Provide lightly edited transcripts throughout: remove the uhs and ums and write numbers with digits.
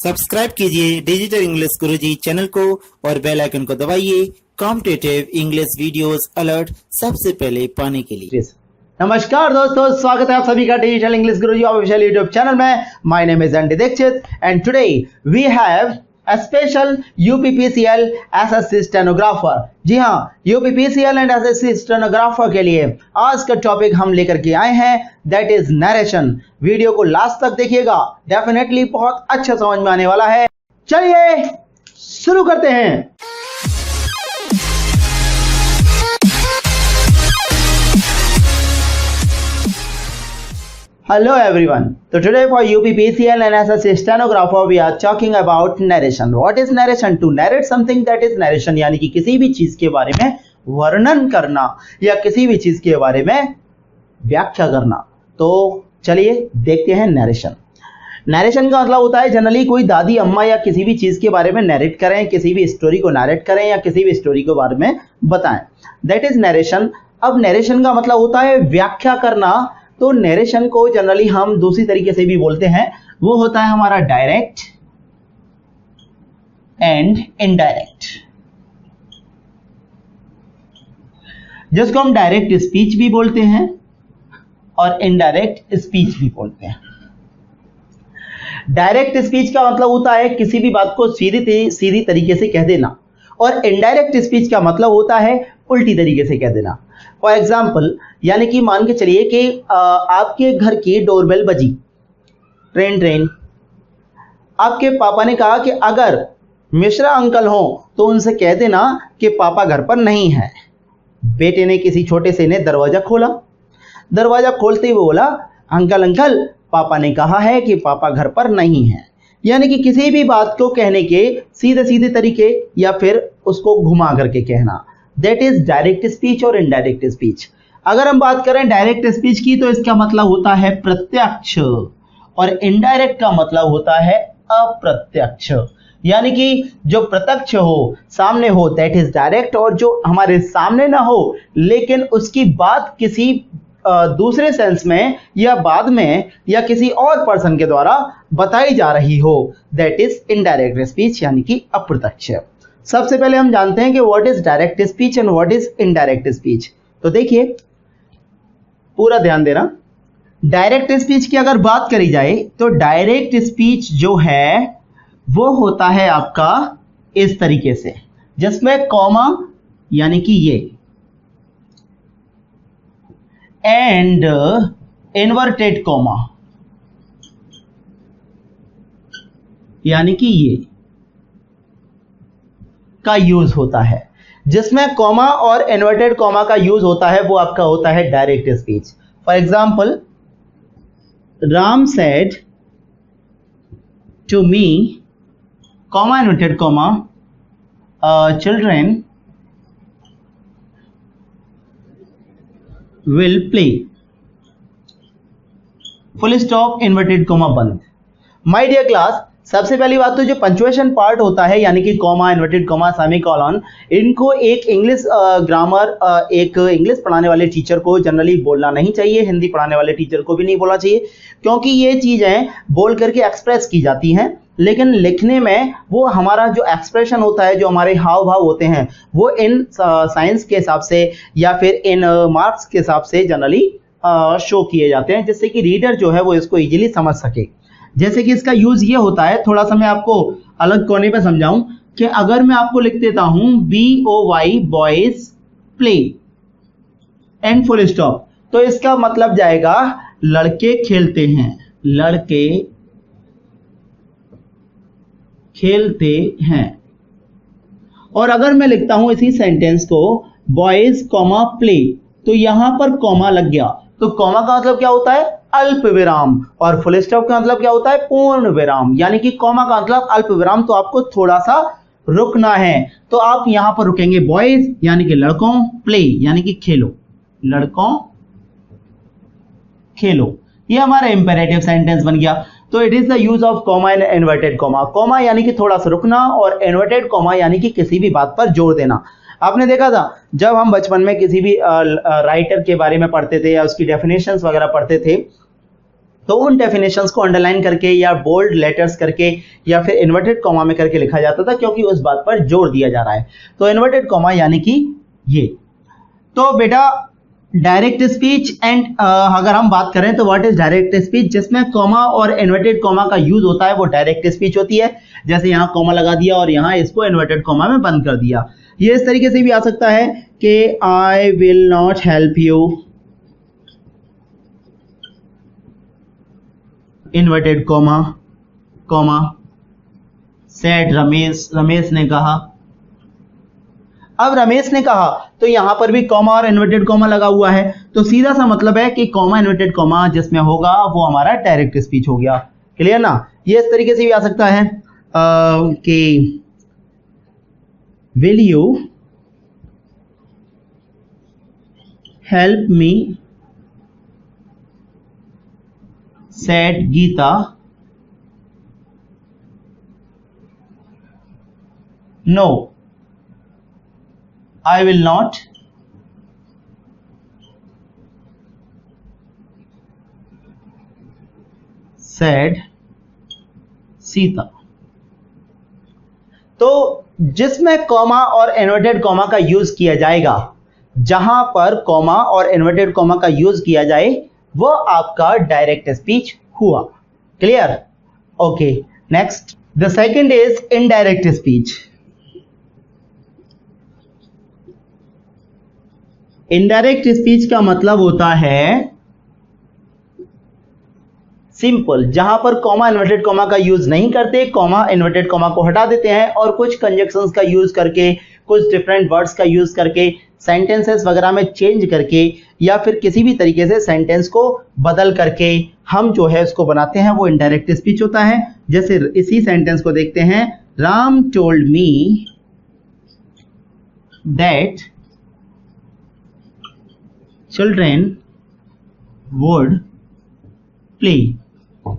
Subscribe कीजिए digital English गुरुजी channel को और बेल आइकन को दबाइए कॉम्पिटिटिव इंग्लिश वीडियोस अलर्ट सबसे पहले पाने के लिए। नमस्कार दोस्तों, स्वागत है आप सभी का digital English Guruji official YouTube channel में। My name is Andy Dikshit and today we have a special UPPCL SSC stenographer. जी हाँ, UPPCL एंड SSC स्टेनोग्राफर के लिए आज का टॉपिक हम लेकर के आए हैं, दैट इज नरेशन। वीडियो को लास्ट तक देखिएगा, डेफिनेटली बहुत अच्छा समझ में आने वाला है। चलिए शुरू करते हैं। Hello everyone. So today for UPPCL and SSC stenographer we are talking about narration. What is narration? To narrate something, that is narration, यानी कि किसी भी चीज के बारे में वर्णन करना या किसी भी चीज के बारे में व्याख्या करना। तो चलिए देखते हैं नरेशन। नरेशन का मतलब होता है जनरली कोई दादी अम्मा या किसी भी चीज के बारे में नरेट करें, किसी भी स्टोरी को नरेट करें या किसी भी स्टोरी के बारे में बताएं, दैट इज नरेशन। अब नरेशन का मतलब होता है व्याख्या करना। तो नरेशन को जनरली हम दूसरी तरीके से भी बोलते हैं, वो होता है हमारा डायरेक्ट एंड इनडायरेक्ट, जिसको हम डायरेक्ट स्पीच भी बोलते हैं और इनडायरेक्ट स्पीच भी बोलते हैं। डायरेक्ट स्पीच का मतलब होता है किसी भी बात को सीधी तरीके से कह देना, और इनडायरेक्ट स्पीच का मतलब होता है उल्टी तरीके से कह देना। फॉर एग्जाम्पल, यानी कि मान के चलिए कि आपके घर की डोरबेल बजी, ट्रेन। आपके पापा ने कहा कि अगर मिश्रा अंकल हो तो उनसे कह देना कि पापा घर पर नहीं है। बेटे ने किसी छोटे से ने दरवाजा खोला। दरवाजा खोलते ही वो बोला, अंकल पापा ने कहा है कि पापा घर पर नहीं है। यानी कि किसी भी बात को कहने के सीधे तरीके या फिर उसको घुमा करके कहना, दैट इज डायरेक्ट स्पीच और इनडायरेक्ट स्पीच। अगर हम बात करें डायरेक्ट स्पीच की तो इसका मतलब होता है प्रत्यक्ष, और इनडायरेक्ट का मतलब होता है अप्रत्यक्ष। यानी कि जो प्रत्यक्ष हो, सामने हो, दैट इज डायरेक्ट, और जो हमारे सामने ना हो लेकिन उसकी बात किसी दूसरे सेंस में या बाद में या किसी और पर्सन के द्वारा बताई जा रही हो, दैट इज इनडायरेक्ट स्पीच, यानी कि अप्रत्यक्ष। सबसे पहले हम जानते हैं कि what is direct speech and what is indirect speech. तो देखिए, पूरा ध्यान देना। डायरेक्ट स्पीच की अगर बात करी जाए तो डायरेक्ट स्पीच जो है वो होता है आपका इस तरीके से, जिसमें कॉमा यानी कि ये एंड इन्वर्टेड कॉमा यानी कि ये का यूज होता है। जिसमें कॉमा और इन्वर्टेड कॉमा का यूज होता है वो आपका होता है direct speech. For example, Ram said to me, comma inverted comma, children will play, full stop, inverted comma बंद। माय डियर क्लास, सबसे पहली बात तो जो पंक्चुएशन पार्ट होता है, यानी कि कॉमा, इन्वर्टेड कॉमा, सेमीकोलन, इनको एक इंग्लिश ग्रामर, एक इंग्लिश पढ़ाने वाले टीचर को जनरली बोलना नहीं चाहिए, हिंदी पढ़ाने वाले टीचर को भी नहीं बोलना चाहिए, क्योंकि ये चीजें बोल करके एक्सप्रेस की जाती हैं, लेकिन लिखने में वो हमारा जो एक्सप्रेशन होता है, जो हमारे हाव भाव होते हैं, वो इन साइंस के हिसाब से या फिर इन मार्क्स के हिसाब से जनरली शो किए जाते हैं, जिससे कि रीडर जो है वो इसको इजीली समझ सके। जैसे कि इसका यूज ये होता है, थोड़ा सा मैं आपको अलग कोने पे समझाऊं, कि अगर मैं आपको लिख देता हूं BOY boys play and full stop, तो इसका मतलब जाएगा लड़के खेलते हैं, लड़के खेलते हैं। और अगर मैं लिखता हूं इसी सेंटेंस को बॉयज कॉमा प्ले, तो यहां पर कॉमा लग गया, तो कॉमा का मतलब क्या होता है? अल्प विराम, और फुल स्टॉप का मतलब क्या होता है? पूर्ण विराम। यानी कि कॉमा का मतलब अल्प विराम, तो आपको थोड़ा सा रुकना है, तो आप यहां पर रुकेंगे बॉयज यानी कि लड़कों, प्ले यानी कि खेलो, लड़कों खेलो। ये हमारा इंपेरेटिव सेंटेंस बन गया। तो it is the use of comma and inverted comma. Comma यानी कि थोड़ा सा रुकना, और इन्वर्टेड कॉमा यानी कि किसी भी बात पर जोर देना। आपने देखा था जब हम बचपन में किसी भी राइटर के बारे में पढ़ते थे या उसकी डेफिनेशंस वगैरह पढ़ते थे, तो उन डेफिनेशंस को अंडरलाइन करके या बोल्ड लेटर्स करके या फिर इन्वर्टेड कॉमा में करके लिखा जाता था, क्योंकि उस बात पर जोर दिया जा रहा है। तो इन्वर्टेड कॉमा यानी कि ये। तो बेटा डायरेक्ट स्पीच एंड अगर हम बात करें तो व्हाट इज डायरेक्ट स्पीच, जिसमें कॉमा और इन्वर्टेड कॉमा का यूज होता है वो डायरेक्ट स्पीच होती है। जैसे यहाँ कॉमा लगा दिया और यहाँ इसको इन्वर्टेड कॉमा में बंद कर दिया। ये इस तरीके से भी आ सकता है कि I will not help you, inverted comma comma said Ramesh, Ramesh ने कहा। अब रमेश ने कहा तो यहां पर भी कॉमा और इन्वर्टेड कॉमा लगा हुआ है, तो सीधा सा मतलब है कि कॉमा इन्वर्टेड कॉमा जिसमें होगा वो हमारा डायरेक्ट स्पीच हो गया। क्लियर ना। ये इस तरीके से भी आ सकता है कि will you help me said Geeta, no, I will not said Sita. तो जिसमें कॉमा और इन्वर्टेड कॉमा का यूज किया जाएगा, जहां पर कॉमा और इन्वर्टेड कॉमा का यूज किया जाए वो आपका डायरेक्ट स्पीच हुआ। Clear. Okay, next the second is indirect speech. Indirect speech का मतलब होता है सिंपल, जहां पर कॉमा इन्वर्टेड कॉमा का यूज नहीं करते, कॉमा इन्वर्टेड कॉमा को हटा देते हैं और कुछ कंजक्शंस का यूज करके, कुछ डिफरेंट वर्ड्स का यूज करके, सेंटेंसेस वगैरह में चेंज करके या फिर किसी भी तरीके से सेंटेंस को बदल करके हम जो है उसको बनाते हैं, वो इनडायरेक्ट स्पीच होता है। जैसे इसी सेंटेंस को देखते हैं, Ram told me that children would play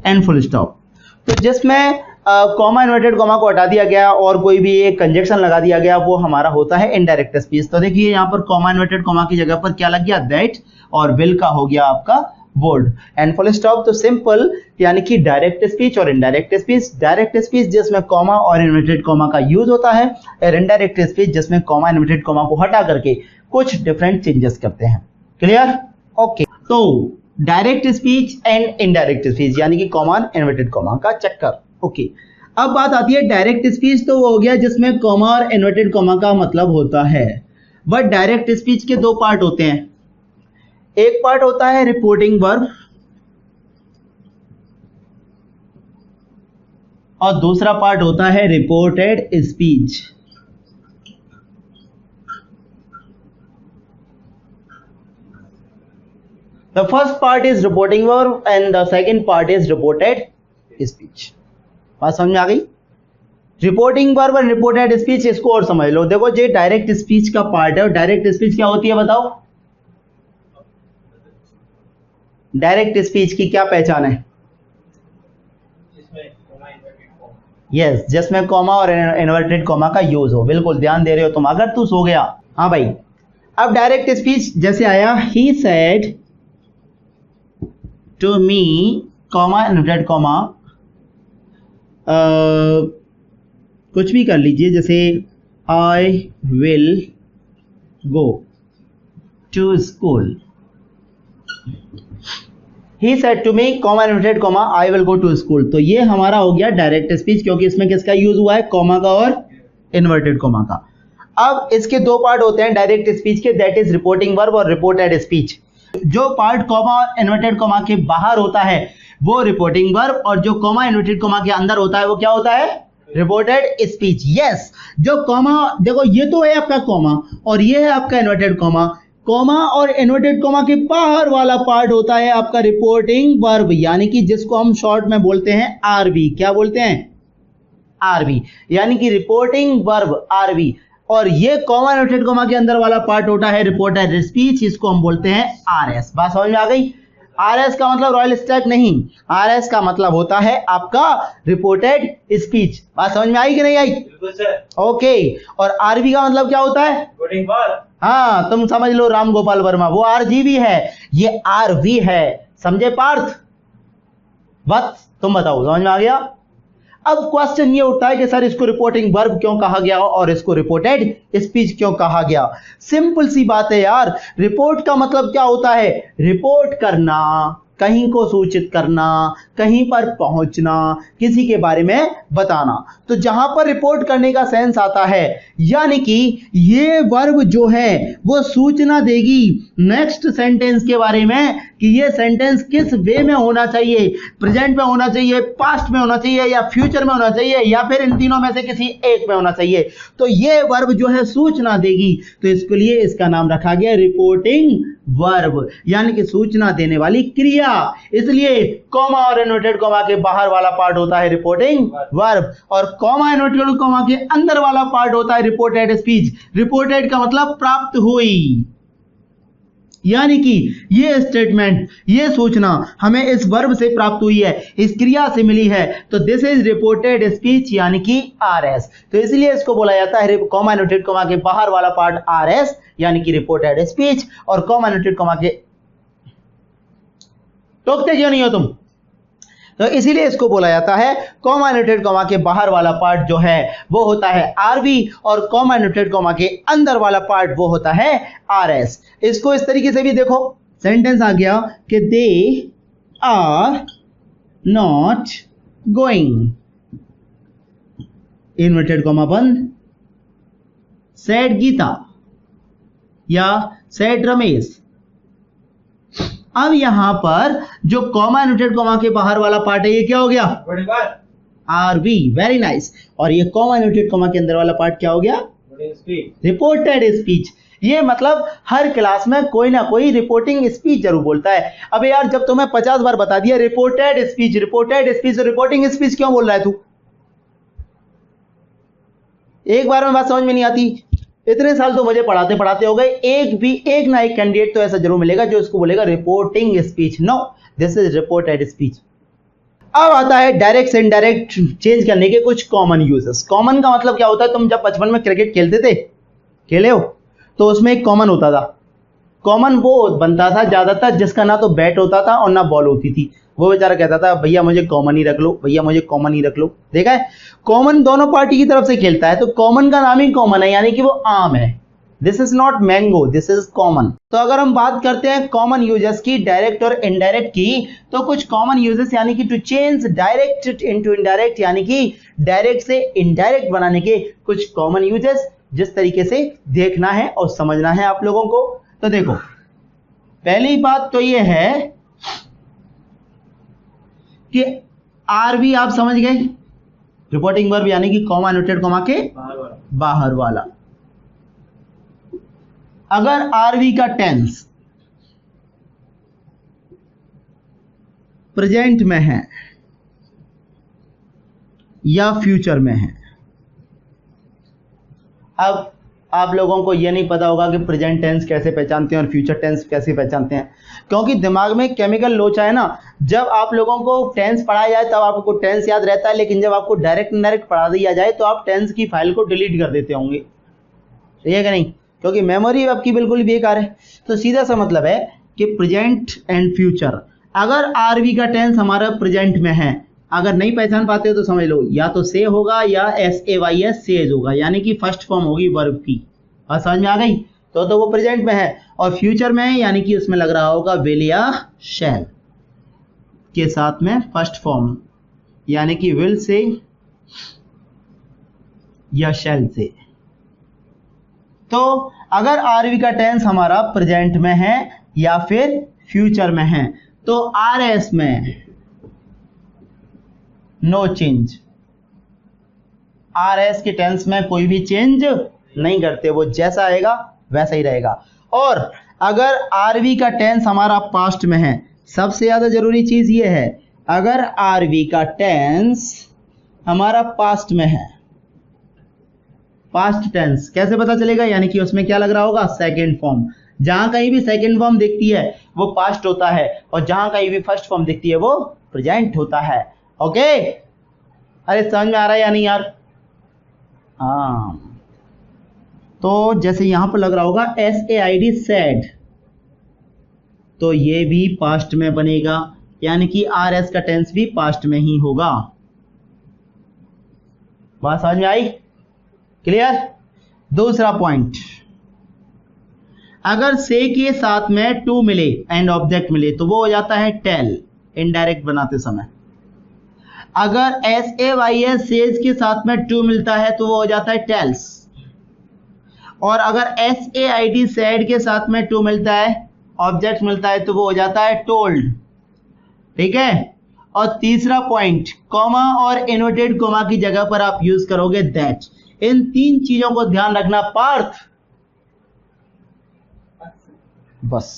and full stop. तो जिसमें कॉमा इन्वर्टेड कॉमा को हटा दिया गया और कोई भी एक कंजक्शन लगा दिया गया, वो हमारा होता है इनडायरेक्ट स्पीच। तो देखिए यहाँ पर कॉमा इन्वर्टेड कॉमा की जगह पर क्या लग गया, दैट, और विल का हो गया आपका वुड एंड फुल स्टॉप। तो सिंपल यानी कि डायरेक्ट स्पीच और इनडायरेक्ट स्पीच। डायरेक्ट स्पीच जिसमें कॉमा और इन्वर्टेड कॉमा का यूज होता है, और इनडायरेक्ट स्पीच जिसमें कॉमा इन्वर्टेड कॉमा को हटा करके कुछ डिफरेंट चेंजेस करते हैं। क्लियर। ओके, तो direct speech and indirect speech यानी कि कॉमा इन्वर्टेड कॉमा का चक्कर। ओके, अब बात आती है डायरेक्ट स्पीच। तो वो हो गया जिसमें कॉमा और इन्वर्टेड कॉमा का मतलब होता है। बट डायरेक्ट स्पीच के दो पार्ट होते हैं। एक पार्ट होता है रिपोर्टिंग वर्ब और दूसरा पार्ट होता है reported speech. The first part is reporting verb and the second part is reported speech. बात समझ में आ गई। रिपोर्टिंग वर्ब और रिपोर्टेड स्पीच, इसको और समझ लो। देखो ये डायरेक्ट स्पीच का पार्ट है और डायरेक्ट स्पीच क्या होती है बताओ। डायरेक्ट स्पीच की क्या पहचान है? यस, जिसमें कॉमा और इन्वर्टेड कॉमा का यूज हो। बिल्कुल ध्यान दे रहे हो तुम, अगर तू सो गया। हाँ भाई, अब डायरेक्ट स्पीच जैसे आया, he said to me, comma inverted comma, कुछ भी कर लीजिए, जैसे I will go to school. He said to me, comma inverted comma, I will go to school. तो ये हमारा हो गया डायरेक्ट स्पीच, क्योंकि इसमें किसका यूज हुआ है, कॉमा का और इन्वर्टेड कॉमा का। अब इसके दो पार्ट होते हैं डायरेक्ट स्पीच के, दैट इज रिपोर्टिंग वर्ब और रिपोर्टेड स्पीच। जो पार्ट कॉमा और इन्वर्टेड कॉमा के बाहर होता है वो रिपोर्टिंग वर्ब, और जो कॉमा इन्वर्टेड कॉमा के अंदर होता है वो क्या होता है, रिपोर्टेड स्पीच। यस, जो कॉमा, देखो ये तो है आपका कॉमा और ये है आपका इन्वर्टेड कॉमा। कॉमा और इन्वर्टेड कॉमा के बाहर वाला पार्ट होता है आपका रिपोर्टिंग वर्ब, यानी कि जिसको हम शॉर्ट में बोलते हैं आरवी। क्या बोलते हैं, आरवी, यानी कि रिपोर्टिंग वर्ब आरवी। और ये कॉमा इन्वर्टेड कॉमा के अंदर वाला पार्ट होता है रिपोर्टेड स्पीच, इसको हम बोलते हैं आरएस। बात समझ में आ गई। आरएस का मतलब रॉयल स्टैक नहीं, आरएस का मतलब होता है आपका रिपोर्टेड स्पीच। बात समझ में आई कि नहीं आई? ओके, और आरवी का मतलब क्या होता है, हाँ तुम समझ लो, राम गोपाल वर्मा, वो आरजीवी है, ये आरवी है। समझे पार्थ? बात तुम बताओ, समझ में आ गया? अब क्वेश्चन ये उठता है कि सर इसको रिपोर्टिंग वर्ब क्यों कहा गया और इसको रिपोर्टेड स्पीच क्यों कहा गया? सिंपल सी बात है यार, रिपोर्ट का मतलब क्या होता है? रिपोर्ट करना, कहीं को सूचित करना, कहीं पर पहुंचना, किसी के बारे में बताना। तो जहां पर रिपोर्ट करने का सेंस आता है, यानी कि ये वर्ब जो है वो सूचना देगी नेक्स्ट सेंटेंस के बारे में कि ये सेंटेंस किस वे में होना चाहिए, प्रेजेंट में होना चाहिए, पास्ट में होना चाहिए, या फ्यूचर में होना चाहिए, या फिर इन तीनों में से किसी एक में होना चाहिए। तो ये वर्ब जो है सूचना देगी, तो इसके लिए इसका नाम रखा गया रिपोर्टिंग वर्ब, यानी कि सूचना देने वाली क्रिया। इसलिए कॉमा और इन्वर्टेड कॉमा के बाहर वाला पार्ट होता है रिपोर्टिंग वर्ब, और कॉमा इन्वर्टेड कॉमा के अंदर वाला पार्ट होता है रिपोर्टेड स्पीच। रिपोर्टेड का मतलब प्राप्त हुई, यानी कि ये स्टेटमेंट, ये सूचना हमें इस वर्ब से प्राप्त हुई है, इस क्रिया से मिली है, तो दिस इज रिपोर्टेड स्पीच, यानी कि आरएस। तो इसलिए इसको बोला जाता है कॉमा इन्वर्टेड कॉमा के बाहर वाला पार्ट आरएस, यानी कि रिपोर्टेड स्पीच, और कॉमा इन्वर्टेड कॉमा के, टोकते क्यों नहीं हो तुम? तो इसीलिए इसको बोला जाता है कॉमा इन्वर्टेड कॉमा के बाहर वाला पार्ट जो है वो होता है आरबी, और कॉमा इन्वर्टेड कॉमा के अंदर वाला पार्ट वो होता है आरएस। इसको इस तरीके से भी देखो, सेंटेंस आ गया कि they are not going, inverted comma बंद, सेड गीता या सेड रमेश। अब यहां पर जो कॉमा इन्वर्टेड कॉमा के बाहर वाला पार्ट है ये क्या हो गया? RB, very nice. और ये कॉमा इन्वर्टेड कॉमा के अंदर वाला पार्ट क्या हो गया? Reported speech. ये मतलब हर क्लास में कोई ना कोई रिपोर्टिंग स्पीच जरूर बोलता है। अबे यार, जब तुम्हें 50 बार बता दिया रिपोर्टेड स्पीच, रिपोर्टेड स्पीच, तो रिपोर्टिंग स्पीच क्यों बोल रहा है तू? एक बार में बात समझ में नहीं आती। इतने साल तो मुझे पढ़ाते पढ़ाते हो गए, एक ना एक कैंडिडेट तो ऐसा जरूर मिलेगा जो इसको बोलेगा reporting speech. No, this is reported speech. अब आता है डायरेक्ट से इनडायरेक्ट चेंज करने के कुछ कॉमन यूजेस। कॉमन का मतलब क्या होता है? तुम जब बचपन में क्रिकेट खेलते थे, खेले हो, तो उसमें एक कॉमन होता था। कॉमन वो बनता था ज्यादातर जिसका ना तो बैट होता था और ना बॉल होती थी। वो बेचारा कहता था भैया मुझे कॉमन ही रख लो, भैया मुझे कॉमन ही रख लो। देखा है, कॉमन दोनों पार्टी की तरफ से खेलता है, तो कॉमन का नाम ही कॉमन है, यानी कि वो आम है। This is not mango, this is common. तो अगर हम बात करते हैं कॉमन यूजेस की, डायरेक्ट और इनडायरेक्ट की, तो कुछ कॉमन यूजेस यानी कि to change direct into indirect, यानी कि डायरेक्ट से इनडायरेक्ट बनाने के कुछ कॉमन यूजेस, जिस तरीके से देखना है और समझना है आप लोगों को। तो देखो, पहली बात तो ये है कि आरबी आप समझ गए, रिपोर्टिंग वर्ब यानी कि कॉमा इन्वर्टेड कॉमा के बाहर वाला। अगर आरबी का टेंस प्रेजेंट में है या फ्यूचर में है, अब आप लोगों को यह नहीं पता होगा कि प्रेजेंट टेंस कैसे पहचानते हैं और फ्यूचर टेंस कैसे पहचानते हैं, क्योंकि दिमाग में केमिकल लोचा है ना। जब आप लोगों को टेंस पढ़ाया जाए तब आपको टेंस याद रहता है, लेकिन जब आपको डायरेक्ट इनडायरेक्ट पढ़ा दिया जाए तो आप टेंस की फाइल को डिलीट कर देते होंगे, सही है कि नहीं? क्योंकि मेमोरी आपकी बिल्कुल बेकार है। तो सीधा सा मतलब है कि प्रेजेंट एंड फ्यूचर, अगर आरबी का टेंस हमारा प्रेजेंट में है, अगर नहीं पहचान पाते हो तो समझ लो या तो से होगा या SAYS सेज होगा, यानी कि फर्स्ट फॉर्म होगी वर्ब की। और समझ में आ गई? तो वो प्रेजेंट में है, और फ्यूचर में है यानी कि उसमें लग रहा होगा विल या शैल के साथ में फर्स्ट फॉर्म, यानी कि विल से या शैल से। तो अगर आरबी का टेंस हमारा प्रेजेंट में है या फिर फ्यूचर में है, तो आरएस में नो चेंज, आरएस के टेंस में कोई भी चेंज नहीं करते, वो जैसा आएगा वैसा ही रहेगा। और अगर आरबी का टेंस हमारा पास्ट में है, सबसे ज्यादा जरूरी चीज ये है, अगर आरबी का टेंस हमारा पास्ट में है, पास्ट टेंस कैसे पता चलेगा? यानी कि उसमें क्या लग रहा होगा? Second form. जहां कहीं भी सेकेंड फॉर्म दिखती है वो पास्ट होता है, और जहां कहीं भी फर्स्ट फॉर्म दिखती है वो प्रेजेंट होता है। ओके, अरे समझ में आ रहा है या नहीं यार? हाँ, तो जैसे यहां पर लग रहा होगा SAID सेड, तो ये भी पास्ट में बनेगा। यानी कि आर एस का टेंस भी पास्ट में ही होगा। बात समझ में आई? क्लियर? दूसरा पॉइंट, अगर से के साथ में टू मिले एंड ऑब्जेक्ट मिले तो वो हो जाता है टेल, इनडायरेक्ट बनाते समय। अगर S A Y S says के साथ में टू मिलता है तो वो हो जाता है टेल्स। और अगर S A I D said के साथ में टू मिलता है, ऑब्जेक्ट मिलता है, तो वो हो जाता है टोल्ड। ठीक है? और तीसरा पॉइंट, कॉमा और इनवर्टेड कॉमा की जगह पर आप यूज करोगे दैट। इन तीन चीजों को ध्यान रखना पार्थ। बस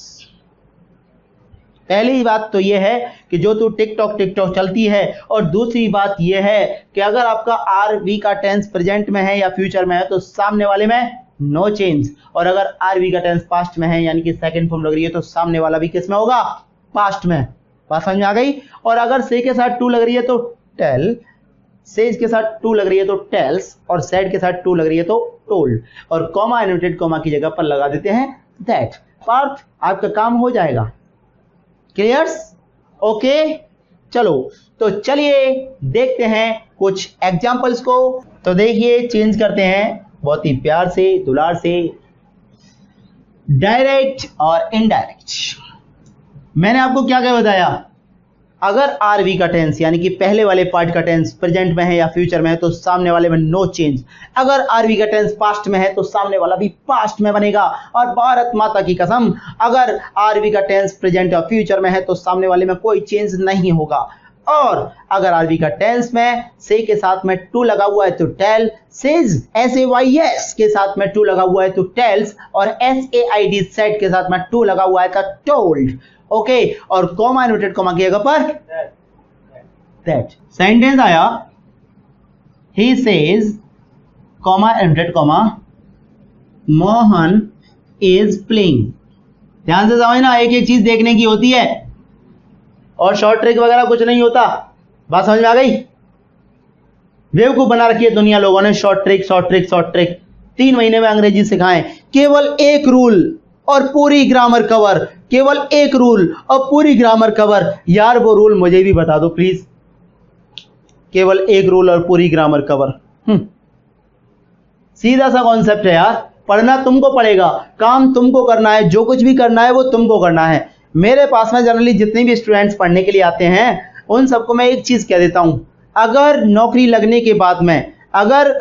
पहली बात तो यह है कि जो तू टिकटॉक चलती है, और दूसरी बात यह है कि अगर आपका आर वी का टेंस प्रेजेंट में है या फ्यूचर में है तो सामने वाले में नो चेंज, और अगर आर वी का टेंस पास्ट में है यानी कि सेकंड फॉर्म लग रही है तो सामने वाला भी किस में होगा? पास्ट में। बात समझ में आ गई? और अगर से के साथ टू लग रही है तो टेल, सेज के साथ टू लग रही है तो टेल्स, और सेड के साथ टू लग रही है तो टोल्ड, और कॉमा इनवर्टेड कॉमा की जगह पर लगा देते हैं दैट। पार्थ आपका काम हो जाएगा। क्लियर्स? ओके, चलो तो चलिए देखते हैं कुछ एग्जांपल्स को। तो देखिए, चेंज करते हैं बहुत ही प्यार से, दुलार से, डायरेक्ट और इनडायरेक्ट। मैंने आपको क्या क्या बताया? अगर आर वी का टेंस यानी कि पहले वाले पार्ट का टेंस प्रेजेंट में है या फ्यूचर में है तो सामने वाले में नो चेंज। अगर आर वी का टेंस पास्ट में है तो सामने वाला भी पास्ट में बनेगा। और भारत माता की कसम, अगर आर वी का टेंस प्रेजेंट या फ्यूचर में है तो सामने वाले में कोई चेंज नहीं होगा। और अगर आर वी का टेंस में से के साथ में टू लगा हुआ है तो tell, says S A Y S के साथ में टू लगा हुआ है तो टेल्स, और S A I D said के साथ में टू लगा हुआ है तो टोल्ड। ओके, और कॉमा इनवर्टेड कॉमा की जगह पर दैट। सेंटेंस आया, he says comma inverted comma Mohan is playing. ध्यान से समझना, एक एक चीज देखने की होती है और शॉर्ट ट्रिक वगैरह कुछ नहीं होता। बात समझ में आ गई? बेवकूफ बना रखी है दुनिया लोगों ने, short trick short trick short trick. 3 महीने में अंग्रेजी सिखाएं, केवल एक रूल और पूरी ग्रामर कवर, केवल एक रूल और पूरी ग्रामर कवर। यार वो रूल मुझे भी बता दो प्लीज। केवल एक रूल और पूरी ग्रामर कवर। सीधा सा कॉन्सेप्ट है यार। पढ़ना तुमको पड़ेगा, काम तुमको करना है, जो कुछ भी करना है वो तुमको करना है। मेरे पास में जनरली जितने भी स्टूडेंट्स पढ़ने के लिए आते हैं उन सबको मैं एक चीज कह देता हूं, अगर नौकरी लगने के बाद में, अगर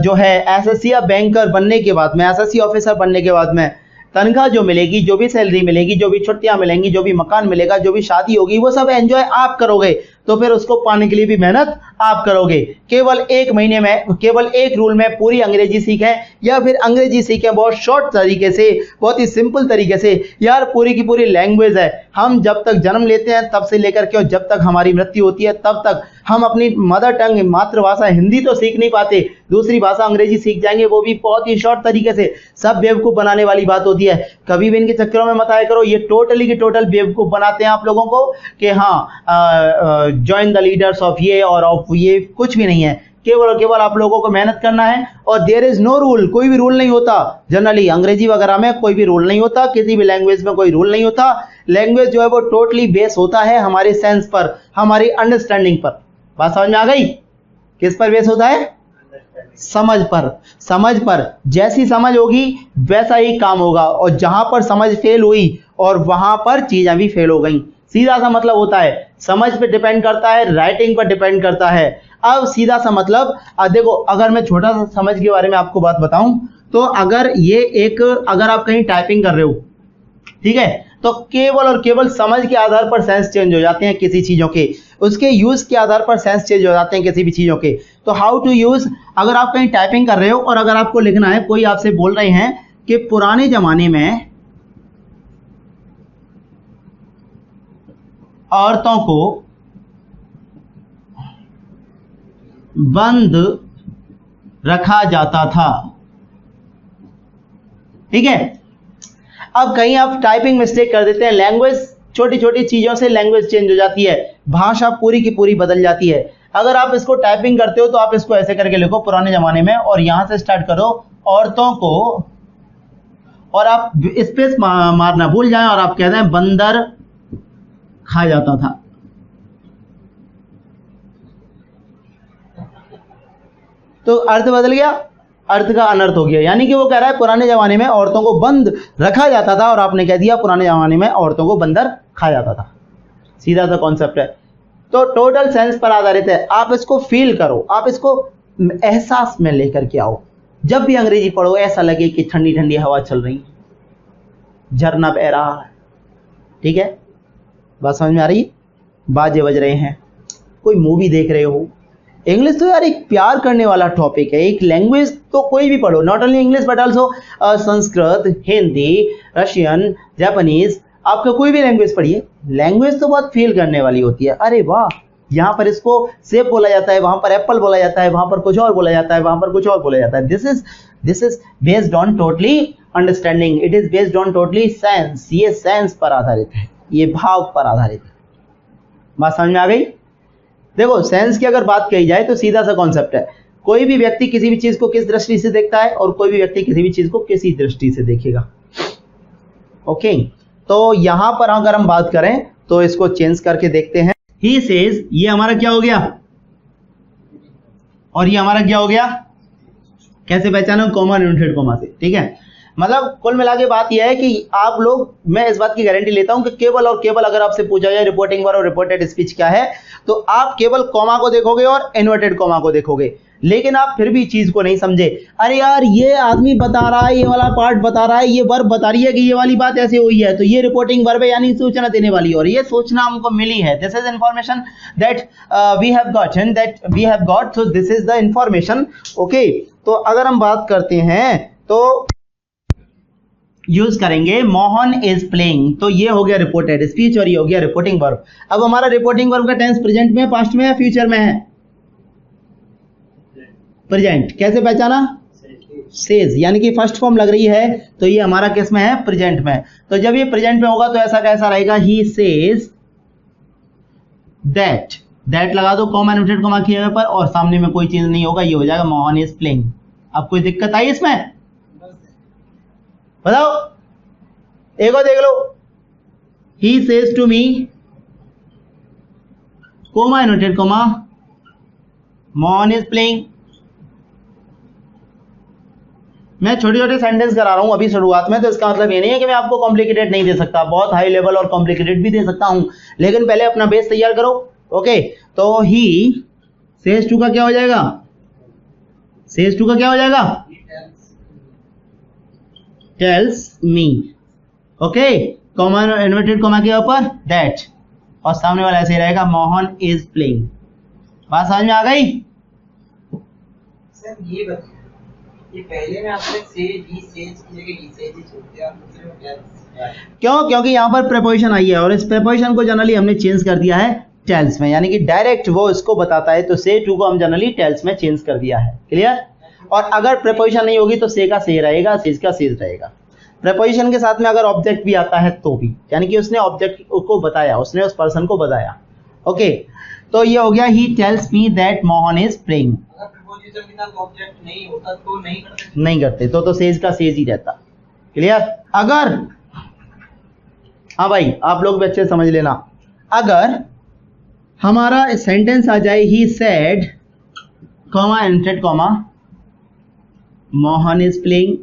जो है एसएससी या बैंकर बनने के बाद में, एसएससी ऑफिसर बनने के बाद में तनख्वाह जो मिलेगी, जो भी सैलरी मिलेगी, जो भी छुट्टियां मिलेंगी, जो भी मकान मिलेगा, जो भी शादी होगी, वो सब एंजॉय आप करोगे। तो फिर उसको पाने के लिए भी मेहनत आप करोगे। केवल 1 महीने में, केवल एक रूल में पूरी अंग्रेजी सीखें, या फिर अंग्रेजी सीखें बहुत शॉर्ट तरीके से, बहुत ही सिंपल तरीके से। यार पूरी की पूरी लैंग्वेज है। हम जब तक जन्म लेते हैं तब से लेकर के जब तक हमारी मृत्यु होती है तब तक हम अपनी मदर टंग, मातृभाषा हिंदी तो सीख नहीं पाते, दूसरी भाषा अंग्रेजी सीख जाएंगे, वो भी बहुत ही शॉर्ट तरीके से। सब बेवकूफ बनाने वाली बात होती है। कभी भी इनके चक्करों में मत आया करो। ये टोटली की टोटल बेवकूफ बनाते हैं आप लोगों को कि हाँ ज्वाइन द लीडर्स ऑफ ये और ऑफ ये। कुछ भी नहीं है, केवल और केवल आप लोगों को मेहनत करना है। और देयर इज नो रूल, कोई भी रूल नहीं होता। जनरली अंग्रेजी वगैरह में कोई भी रूल नहीं होता, किसी भी लैंग्वेज में कोई रूल नहीं होता। लैंग्वेज जो है वो टोटली बेस होता है हमारे सेंस पर, हमारी अंडरस्टैंडिंग पर। बात समझ में आ गई? किस पर बेस होता है? समझ पर। समझ पर जैसी समझ होगी वैसा ही काम होगा, और जहां पर समझ फेल हुई और वहां पर चीजें भी फेल हो गई। सीधा सा मतलब होता है, समझ पे डिपेंड करता है, राइटिंग पर डिपेंड करता है। अब सीधा सा मतलब देखो, अगर मैं छोटा सा समझ के बारे में आपको बात बताऊं तो अगर ये एक, अगर आप कहीं टाइपिंग कर रहे हो, ठीक है, तो केवल और केवल समझ के आधार पर सेंस चेंज हो जाते हैं किसी चीजों के, उसके यूज के आधार पर सेंस चेंज हो जाते हैं किसी भी चीजों के। तो हाउ टू यूज, अगर आप कहीं टाइपिंग कर रहे हो और अगर आपको लिखना है, कोई आपसे बोल रहे हैं कि पुराने जमाने में औरतों को बंद रखा जाता था, ठीक है। अब कहीं आप टाइपिंग मिस्टेक कर देते हैं, लैंग्वेज, छोटी छोटी चीजों से लैंग्वेज चेंज हो जाती है, भाषा पूरी की पूरी बदल जाती है। अगर आप इसको टाइपिंग करते हो तो आप इसको ऐसे करके लिखो, पुराने जमाने में, और यहां से स्टार्ट करो औरतों को, और आप स्पेस मारना भूल जाएं और आप कहते हैं बंदर खा जाता था। तो अर्थ बदल गया, अर्थ का अनर्थ हो गया। यानी कि वो कह रहा है पुराने जमाने में औरतों को बंद रखा जाता था और आपने कह दिया पुराने जमाने में औरतों को बंदर खा जाता था। सीधा सा कॉन्सेप्ट है। तो टोटल सेंस पर आधारित है। आप इसको फील करो, आप इसको एहसास में लेकर के आओ। जब भी अंग्रेजी पढ़ो ऐसा लगे कि ठंडी ठंडी हवा चल रही है, झरना बह रहा है। ठीक है, बात समझ में आ रही है? बाजे बज रहे हैं, कोई मूवी देख रहे हो। इंग्लिश तो यार एक प्यार करने वाला टॉपिक है। एक लैंग्वेज तो कोई भी पढ़ो, not only English but also Sanskrit, Hindi, Russian, Japanese, आपका कोई भी लैंग्वेज पढ़िए, लैंग्वेज तो बहुत फील करने वाली होती है। अरे वाह, यहाँ पर इसको सेब बोला जाता है, वहां पर एप्पल बोला जाता है, वहां पर कुछ और बोला जाता है, वहां पर कुछ और बोला जाता है। This is based on totally understanding, it is based on totally sense. ये सेंस पर आधारित है, ये भाव पर आधारित है। बात समझ में आ गई? देखो, सेंस की अगर बात कही जाए तो सीधा सा कॉन्सेप्ट है। कोई भी व्यक्ति किसी भी चीज को किस दृष्टि से देखता है और कोई भी व्यक्ति किसी भी चीज को किसी दृष्टि से देखेगा। ओके, तो यहां पर अगर हम बात करें तो इसको चेंज करके देखते हैं। ही सेज, ये हमारा क्या हो गया और ये हमारा क्या हो गया? कैसे पहचानो? कॉमा इन्वर्टेड कॉमा से। ठीक है, मतलब कुल मिला के बात यह है कि आप लोग, मैं इस बात की गारंटी लेता हूं कि केवल और केवल अगर आपसे पूछा जाए रिपोर्टिंग वर्ब और रिपोर्टेड स्पीच क्या है, तो आप केवल कॉमा को देखोगे और इन्वर्टेड कॉमा को देखोगे, लेकिन आप फिर भी चीज को नहीं समझे। अरे यार, ये आदमी बता रहा है, ये वाला पार्ट बता रहा है, ये वर्ब बता रही है कि ये वाली बात ऐसे हुई है, तो ये रिपोर्टिंग वर्ब है यानी सूचना देने वाली, और ये सूचना हमको मिली है। This is information that we have gotten, that we have got, so this is the information. Okay, तो अगर हम बात करते हैं तो यूज करेंगे मोहन इज प्लेइंग, तो ये हो गया रिपोर्टेड स्पीच और ये हो गया रिपोर्टिंग वर्ब। अब हमारा रिपोर्टिंग वर्ब का टेंस प्रेजेंट में, पास्ट में या फ्यूचर में है? प्रेजेंट। कैसे पहचाना? सेज, यानी कि फर्स्ट फॉर्म लग रही है, तो ये हमारा किस में है? प्रेजेंट में। तो जब ये प्रेजेंट में होगा तो ऐसा कैसा रहेगा? ही सेज दैट, दैट लगा दो कॉमा इन्वर्टेड कॉमा किए हुए पर, और सामने में कोई चीज नहीं होगा, ये हो जाएगा मोहन इज प्लेइंग। अब कोई दिक्कत आई इसमें? बताओ, एक और देख लो। He says to me, comma inverted comma, Mohan is playing. मैं छोटे छोटे सेंटेंस करा रहा हूं अभी शुरुआत में, तो इसका मतलब ये नहीं है कि मैं आपको कॉम्प्लिकेटेड नहीं दे सकता, बहुत हाई लेवल और कॉम्प्लिकेटेड भी दे सकता हूं, लेकिन पहले अपना बेस तैयार करो। ओके, तो ही सेज टू का क्या हो जाएगा? सेज टू का क्या हो जाएगा? Tells me. Okay, comma inverted comma के ऊपर दैट, और सामने वाला ऐसे रहेगा मोहन इज प्लेइंग। बात समझ में आ गई? सर ये बताइए, ये पहले में आपने सेज, ही सेज की जगह ही सेज ही छोड़ दिया, दूसरे में क्या है? क्यों? क्योंकि यहाँ पर प्रेपोजिशन आई है और इस प्रेपोजिशन को जनरली हमने चेंज कर दिया है टेल्स में, यानी कि डायरेक्ट वो इसको बताता है, तो से टू को हम जनरली टेल्स में चेंज कर दिया है। क्लियर? और अगर प्रेपोजिशन नहीं होगी तो से का से रहेगा, सेज का सेज रहेगा। प्रेपोजिशन के साथ में अगर ऑब्जेक्ट भी आता है तो भी, यानी कि उसने ऑब्जेक्ट को बताया, उसने उस पर्सन को बताया। ओके, तो ये हो गया he tells me that Mohan is playing. अगर प्रीपोजिशन के साथ ऑब्जेक्ट नहीं होता तो नहीं करते? नहीं करते, तो सेज का सेज ही रहता। क्लियर? अगर, हाँ भाई आप लोग भी अच्छे समझ लेना, अगर हमारा सेंटेंस आ जाए ही said comma inverted comma Mohan is playing,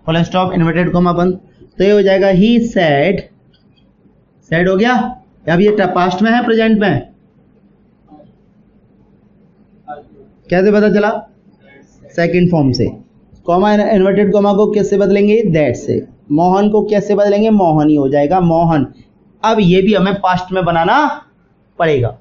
full stop inverted comma बंद, तो ये हो जाएगा ही सेड। सेड हो गया। अब ये पास्ट में है प्रेजेंट में? कैसे पता चला? सेकंड फॉर्म से। कॉमा इन्वर्टेड कॉमा को किससे बदलेंगे? दैट से। मोहन को कैसे बदलेंगे? मोहन ही हो जाएगा, मोहन। अब ये भी हमें पास्ट में बनाना पड़ेगा,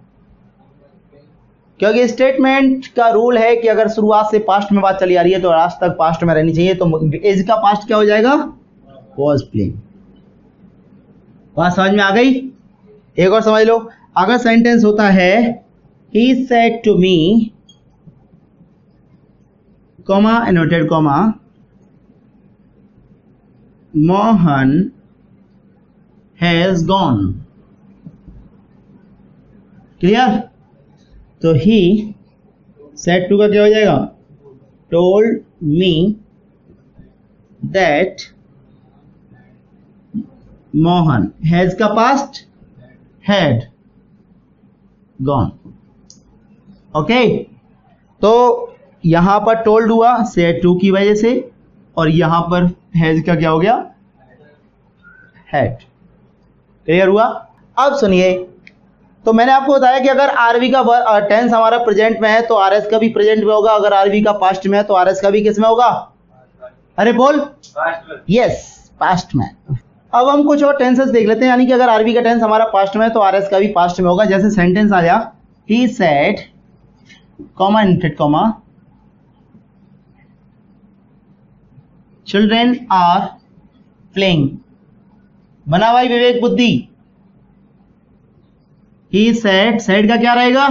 क्योंकि स्टेटमेंट का रूल है कि अगर शुरुआत से पास्ट में बात चली आ रही है तो आज तक पास्ट में रहनी चाहिए। तो एज का पास्ट क्या हो जाएगा? Was playing. बात समझ में आ गई? एक और समझ लो, अगर सेंटेंस होता है he said to me comma inverted comma Mohan has gone. Clear? तो ही सेड टू का क्या हो जाएगा? Told me that Mohan, has का पास्ट हैड, गॉन। ओके, तो यहां पर टोल्ड हुआ सेड टू की वजह से, और यहां पर हैज का क्या हो गया, हैड। क्लियर हुआ? अब सुनिए, तो मैंने आपको बताया कि अगर आरवी का टेंस हमारा प्रेजेंट में है तो आरएस का भी प्रेजेंट में होगा, अगर आरवी का पास्ट में है तो आरएस का भी किस में होगा? अरे बोल, यस, पास्ट में। अब हम कुछ और टेंसेस देख लेते हैं, यानी कि अगर आरवी का टेंस हमारा पास्ट में है तो आरएस का भी पास्ट में होगा। जैसे सेंटेंस आया, he said, comma inverted comma, children are playing. बना भाई विवेक बुद्धि। ही सेड, सेड का क्या रहेगा?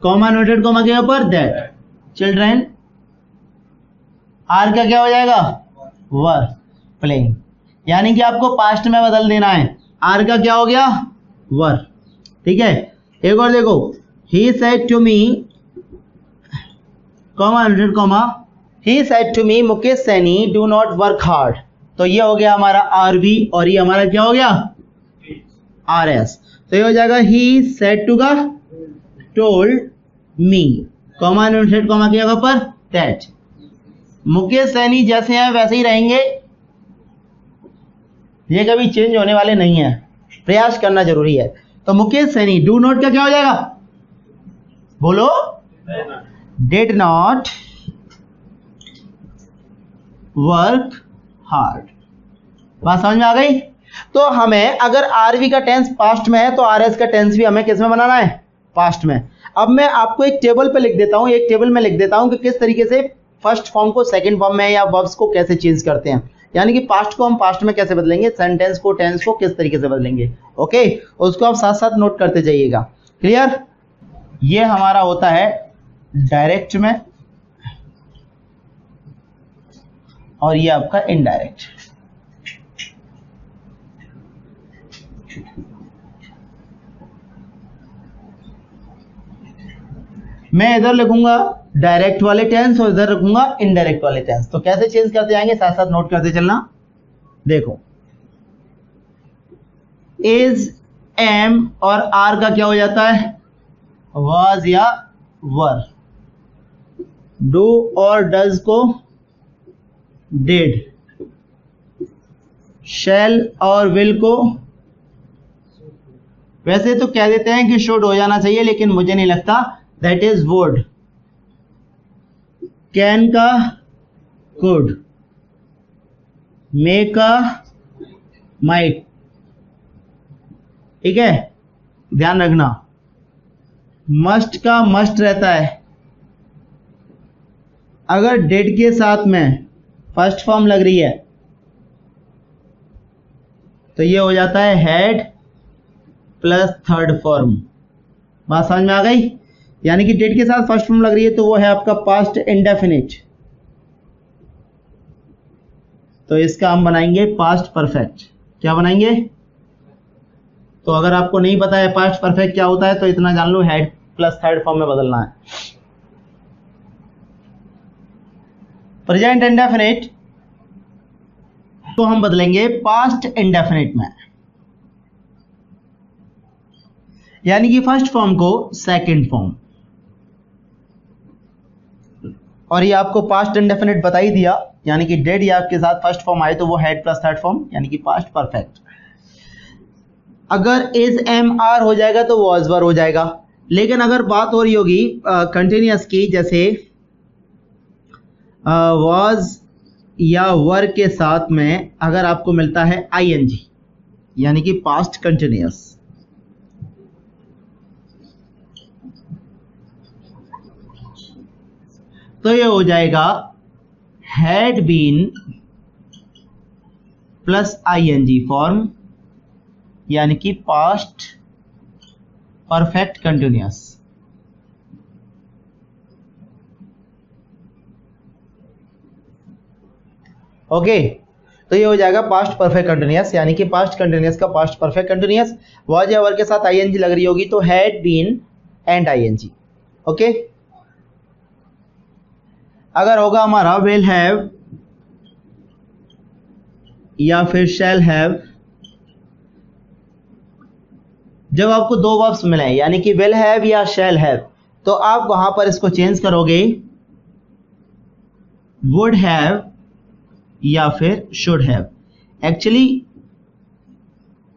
कॉमा इनवर्टेड कॉमा के ऊपर दैट, चिल्ड्रेन आर का क्या हो जाएगा? Were playing. यानी कि आपको पास्ट में बदल देना है, आर का क्या हो गया? वर। ठीक है, एक और देखो, he said to me, comma inverted comma, he said to me Mukesh Saini do not work hard. तो ये हो गया हमारा आरवी, और ये हमारा क्या हो गया? आरएस। तो ये हो जाएगा ही सेड टू का told me, comma inverted comma के जगह पर दैट। मुकेश सैनी जैसे हैं वैसे ही रहेंगे, ये कभी चेंज होने वाले नहीं है, प्रयास करना जरूरी है। तो मुकेश सैनी, डू नॉट का क्या हो जाएगा? बोलो, डिड नॉट वर्क हार्ड। बात समझ में आ गई? तो हमें अगर आरवी का टेंस पास्ट में है तो आरएस का टेंस भी हमें किस में बनाना है? पास्ट में। अब मैं आपको एक टेबल पे लिख देता हूं, एक टेबल में लिख देता हूं कि किस तरीके से फर्स्ट फॉर्म को सेकंड फॉर्म में या वर्ब्स को कैसे चेंज करते हैं, यानी कि पास्ट को हम पास्ट में कैसे बदलेंगे, सेंटेंस को टेंस को किस तरीके से बदलेंगे। ओके, उसको आप साथ साथ नोट करते जाइएगा। क्लियर? ये हमारा होता है डायरेक्ट में, और ये आपका इनडायरेक्ट। मैं इधर लिखूंगा डायरेक्ट वाले टेंस और इधर रखूंगा इनडायरेक्ट वाले टेंस। तो कैसे चेंज करते जाएंगे, साथ साथ नोट करते चलना। देखो, इज, एम और आर का क्या हो जाता है? वाज या वर। डू और डज को डिड। शैल और विल को, वैसे तो कह देते हैं कि शुड हो जाना चाहिए, लेकिन मुझे नहीं लगता, दैट इज वुड। कैन का कुड, मे का माइट। ठीक है, ध्यान रखना। मस्ट का मस्ट रहता है। अगर डिड के साथ में फर्स्ट फॉर्म लग रही है तो ये हो जाता है हैड प्लस थर्ड फॉर्म। बात समझ में आ गई? यानी कि डिड के साथ फर्स्ट फॉर्म लग रही है तो वो है आपका पास्ट इंडेफिनिट, तो इसका हम बनाएंगे पास्ट परफेक्ट। क्या बनाएंगे? तो अगर आपको नहीं पता है पास्ट परफेक्ट क्या होता है तो इतना जान लो, हैड प्लस थर्ड फॉर्म में बदलना है। प्रेजेंट इंडेफिनिट तो हम बदलेंगे पास्ट इंडेफिनिट में, यानी कि फर्स्ट फॉर्म को सेकंड फॉर्म। और ये आपको पास्ट इंडेफिनिट बता ही दिया, यानी कि डेड या आपके साथ फर्स्ट फॉर्म आए तो वो हेड प्लस थर्ड फॉर्म, यानी कि पास्ट परफेक्ट। अगर इज एम आर हो जाएगा तो वॉज वर हो जाएगा। लेकिन अगर बात हो रही होगी कंटिन्यूअस की, जैसे वॉज या वर के साथ में अगर आपको मिलता है आईएनजी, यानी कि पास्ट कंटिन्यूअस, तो ये हो जाएगा had been plus ING form, यानी कि पास्ट परफेक्ट कंटिन्यूअस। ओके, तो ये हो जाएगा पास्ट परफेक्ट कंटिन्यूअस, यानी कि पास्ट कंटिन्यूअस का पास्ट परफेक्ट कंटिन्यूअस। वॉज या वर के साथ आईएनजी लग रही होगी तो had been and ING. Okay, अगर होगा हमारा विल हैव या फिर शैल हैव जब आपको दो वर्ब्स मिले यानी कि विल हैव या शैल हैव, तो आप वहां पर इसको चेंज करोगे वुड हैव या फिर शुड हैव। एक्चुअली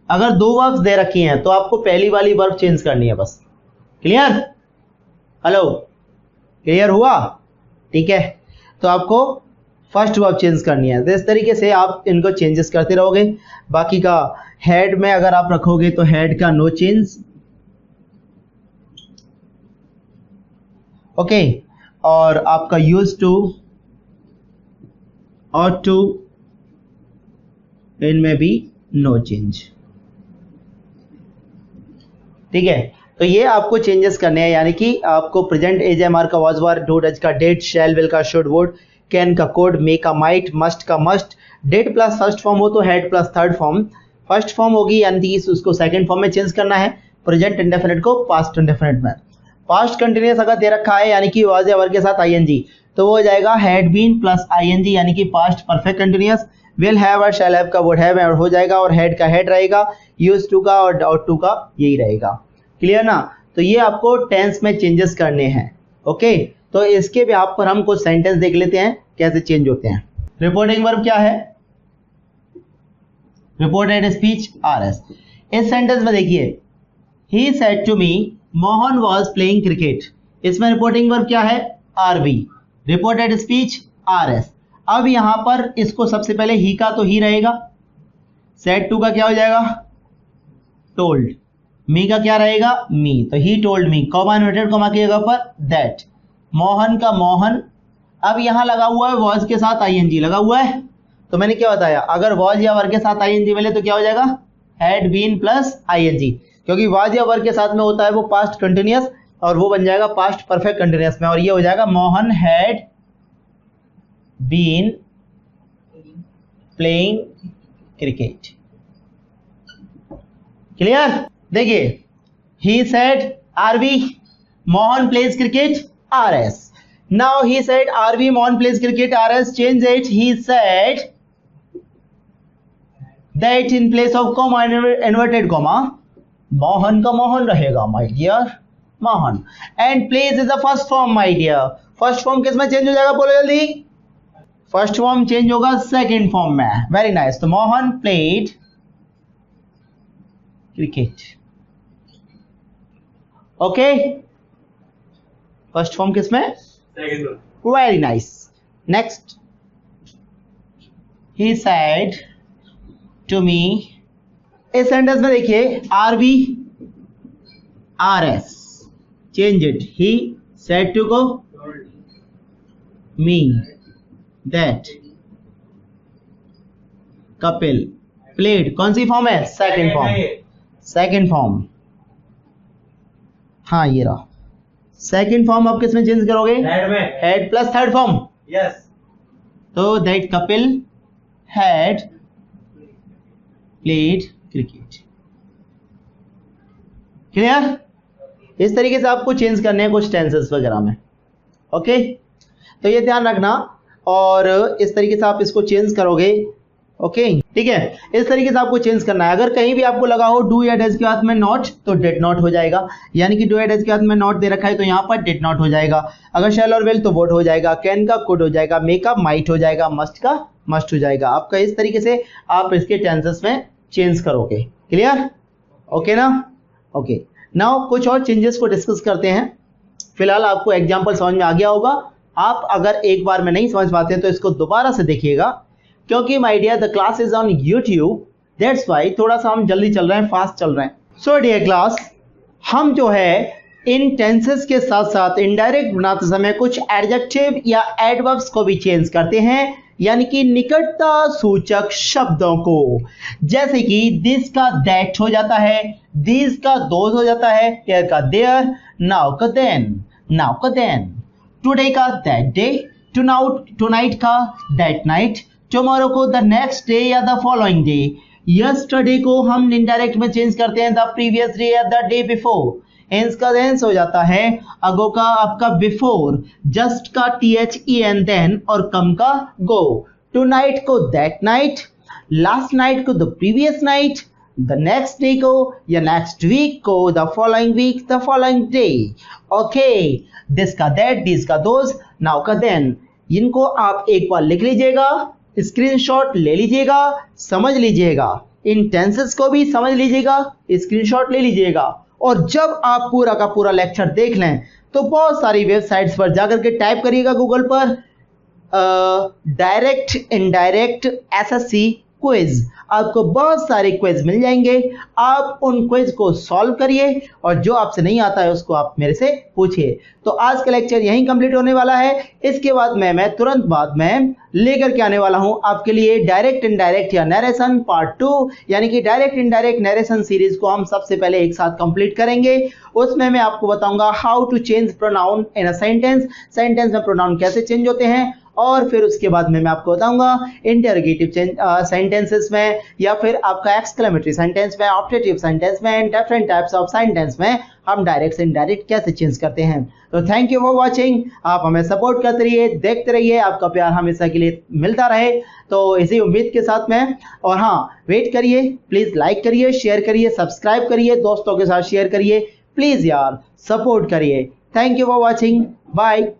अगर दो वर्ब्स दे रखी हैं तो आपको पहली वाली वर्ब चेंज करनी है बस। क्लियर? हेलो, क्लियर हुआ? ठीक है, तो आपको फर्स्ट वर्ब चेंज करनी है। तो इस तरीके से आप इनको चेंजेस करते रहोगे। बाकी का हेड में अगर आप रखोगे तो हेड का नो चेंज, ओके, और आपका यूज टू और टू, इनमें भी नो चेंज। ठीक है, तो ये आपको चेंजेस करने हैं, यानी कि आपको प्रेजेंट एज एमआर का वाज वर, डू डज का डेड, शैल विल का शुड वुड, कैन का कोड, मे का माइट, मस्ट का must, dead plus first form हो तो head plus third form, first form होगी यानी कि उसको सेकंड फॉर्म में चेंज करना है, प्रेजेंट इंडेफिनिट को पास्ट इंडेफिनिट में। पास्ट कंटिन्यूअस अगर दे रखा है यानी कि वाज या वर के साथ आईएनजी, तो वो हो जाएगा हैड बीन प्लस आईएनजी यानी कि past perfect continuous, will have और शैल हैव का वुड हैव और हो जाएगा, और हेड का हेड रहेगा, यूज टू का और टू का यही रहेगा। क्लियर ना? तो ये आपको टेंस में चेंजेस करने हैं। ओके, तो इसके बिहाफ पर हम कुछ सेंटेंस देख लेते हैं कैसे चेंज होते हैं। रिपोर्टिंग वर्ब क्या है? Reported speech RS. इस सेंटेंस में देखिए, he said to me Mohan was playing cricket. इसमें रिपोर्टिंग वर्ब क्या है? आरबी। Reported speech RS. अब यहां पर इसको सबसे पहले ही का तो ही रहेगा, सेड टू का क्या हो जाएगा? टोल्ड। मी का क्या रहेगा? मी, तो he told me, comma inverted comma की जगह पर दैट। मोहन का मोहन, अब यहां लगा हुआ है वॉज के साथ आईएनजी लगा हुआ है, तो मैंने क्या बताया, अगर वॉज या वर के साथ आईएनजी मिले तो क्या हो जाएगा? हैड बीन प्लस आईएनजी, क्योंकि वॉज या वर के साथ में होता है वो पास्ट कंटिन्यूअस, और वो बन जाएगा पास्ट परफेक्ट कंटिन्यूअस में, और ये हो जाएगा Mohan had been playing cricket. Clear? देखिए, he said RB Mohan plays cricket RS. Now he said RB Mohan plays cricket RS, change it, he said that in place of comma inverted comma, Mohan का मोहन रहेगा my dear Mohan, and plays is the first form my dear. First form किस में change हो जाएगा? बोलो जल्दी। First form change होगा second form में। वेरी नाइस, तो Mohan played cricket. Okay, first form किसमें? Very nice. Next, he said to me. इस सेंटेंस में देखिए RB RS, change it, he said to को मी दैट कपिल प्लेड, कौन सी फॉर्म है? Second form. सेकंड फॉर्म, हाँ ये रहा सेकंड फॉर्म। आप किस में चेंज करोगे? हेड में। Had plus third form, yes. तो that Kapil had played cricket. Clear? इस तरीके से आपको चेंज करने हैं कुछ टेंसेस वगैरह में। ओके, तो ये ध्यान रखना, और इस तरीके से आप इसको चेंज करोगे। ओके, ठीक है, इस तरीके से आपको चेंज करना है। अगर कहीं भी आपको लगा हो डू या डज के बाद में नॉट, तो डिड नॉट हो जाएगा, यानी कि डू या डज के बाद में नॉट दे रखा है तो यहाँ पर डिड नॉट हो जाएगा। अगर शैल और विल तो वुड हो जाएगा, कैन का कुड हो जाएगा, मे का माइट हो जाएगा, मस्ट का मस्ट हो जाएगा। आपका इस तरीके से आप इसके टेंसेस में चेंज करोगे। क्लियर? ओके ना? ओके, नाउ कुछ और चेंजेस को डिस्कस करते हैं। फिलहाल आपको एग्जाम्पल समझ में आ गया होगा। आप अगर एक बार में नहीं समझ पाते हैं तो इसको दोबारा से देखिएगा, क्योंकि my dear the class is on YouTube, that's why थोड़ा सा हम जल्दी चल रहे हैं, फास्ट चल रहे हैं। सो डियर क्लास, हम जो है इन टेंसेस के साथ साथ इनडायरेक्ट बनाते समय कुछ एडजेक्टिव या एडवर्ब्स को भी चेंज करते हैं, यानी कि निकटता सूचक शब्दों को। जैसे कि दिस का दैट हो जाता है, दिस का दोज हो जाता है, देयर का देयर, नाउ का देन, नाउ का देन, टुडे का दैट डे, टुनाइट का दैट नाइट, टुमारो को द नेक्स्ट डे या द फॉलोइंग डे, यस्टरडे को हम इनडायरेक्ट में चेंज करते हैं द प्रीवियस डे या द डे बिफोर, हेंस का हेंस हो जाता है, अगो का आपका बिफोर, जस्ट का THEN देन, और कम का गो, टुनाइट को दैट नाइट, लास्ट नाइट को the previous night, the next day को या नेक्स्ट वीक को, the following week, the following day. Okay, this का दैट, दिस का दोज, नाउ का देन। इनको आप एक बार लिख लीजिएगा, स्क्रीनशॉट ले लीजिएगा, समझ लीजिएगा, इन टेंसेस को भी समझ लीजिएगा, स्क्रीनशॉट ले लीजिएगा। और जब आप पूरा का पूरा लेक्चर देख लें तो बहुत सारी वेबसाइट्स पर जाकर के टाइप करिएगा गूगल पर डायरेक्ट इनडायरेक्ट एसएससी क्विज, आपको बहुत सारे क्विज मिल जाएंगे। आप उन क्विज को सॉल्व करिए और जो आपसे नहीं आता है उसको आप मेरे से पूछिए। तो आज का लेक्चर यहीं कंप्लीट होने वाला है। इसके बाद मैं तुरंत बाद में लेकर के आने वाला हूं आपके लिए डायरेक्ट इनडायरेक्ट या नरेशन पार्ट 2, यानी कि डायरेक्ट इनडायरेक्ट नरेशन सीरीज को हम सबसे पहले एक साथ कंप्लीट करेंगे। उसमें मैं आपको बताऊंगा how to change pronoun in a sentence, sentence में प्रोनाउन कैसे चेंज होते हैं। और फिर उसके बाद में मैं आपको बताऊंगा इंटरोगेटिव सेंटेंसेस में, या फिर आपका एक्सक्लेमेटरी सेंटेंस में, ऑप्टेटिव सेंटेंस में, डिफरेंट टाइप्स ऑफ सेंटेंस में हम डायरेक्ट से इनडायरेक्ट कैसे चेंज करते हैं। तो थैंक यू फॉर वाचिंग। आप हमें सपोर्ट करते रहिए, देखते रहिए, आपका प्यार हमेशा के लिए मिलता रहे। तो इसी उम्मीद के साथ में, और हाँ, वेट करिए, प्लीज लाइक करिए, शेयर करिए, सब्सक्राइब करिए, दोस्तों के साथ शेयर करिए, प्लीज यार सपोर्ट करिए। Thank you for watching, bye.